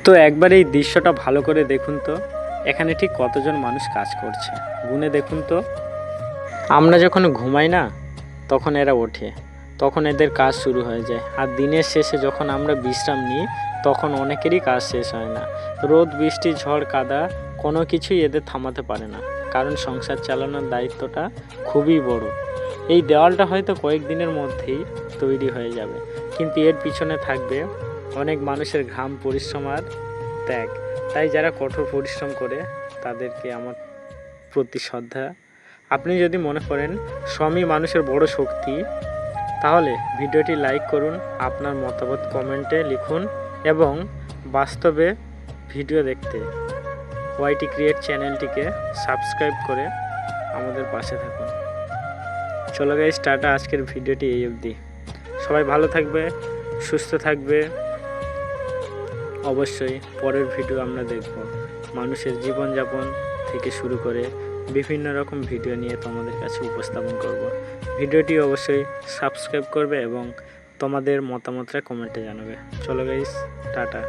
তো একবার এই দৃশ্যটা ভালো করে দেখুন তো, এখানে ঠিক কতজন মানুষ কাজ করছে গুনে দেখুন তো। আমরা যখন ঘুমাই না, তখন এরা ওঠে, তখন এদের কাজ শুরু হয়ে যায়। আর দিনের শেষে যখন আমরা বিশ্রাম নিই, তখন অনেকেরই কাজ শেষ হয় না। রোদ বৃষ্টি ঝড় কাদা কোনো কিছুই এদের থামাতে পারে না, কারণ সংসার চালানোর দায়িত্বটা খুবই বড়। এই দেওয়ালটা হয়তো কয়েকদিনের মধ্যেই তৈরি হয়ে যাবে, কিন্তু এর পিছনে থাকবে অনেক মানুষের ঘাম, পরিশ্রম আর ত্যাগ। তাই যারা কঠোর পরিশ্রম করে, তাদেরকে আমার প্রতি শ্রদ্ধা। আপনি যদি মনে করেন শ্রমই মানুষের বড় শক্তি, তাহলে ভিডিওটি লাইক করুন, আপনার মতামত কমেন্টে লিখুন এবং বাস্তবে ভিডিও দেখতে ওয়াইটি ক্রিয়েট চ্যানেলটিকে সাবস্ক্রাইব করে আমাদের পাশে থাকুন। চলো গাইস, টাটা। আজকের ভিডিওটি এই অবধি। সবাই ভালো থাকবে, সুস্থ থাকবে। অবশ্যই পরের ভিডিও আমরা দেখব মানুষের জীবনযাপন থেকে শুরু করে বিভিন্ন রকম ভিডিও নিয়ে তোমাদের কাছে উপস্থাপন করব। ভিডিওটি অবশ্যই সাবস্ক্রাইব করবে এবং তোমাদের মতামতটা কমেন্টে জানাবে। চলো গাইস, টাটা।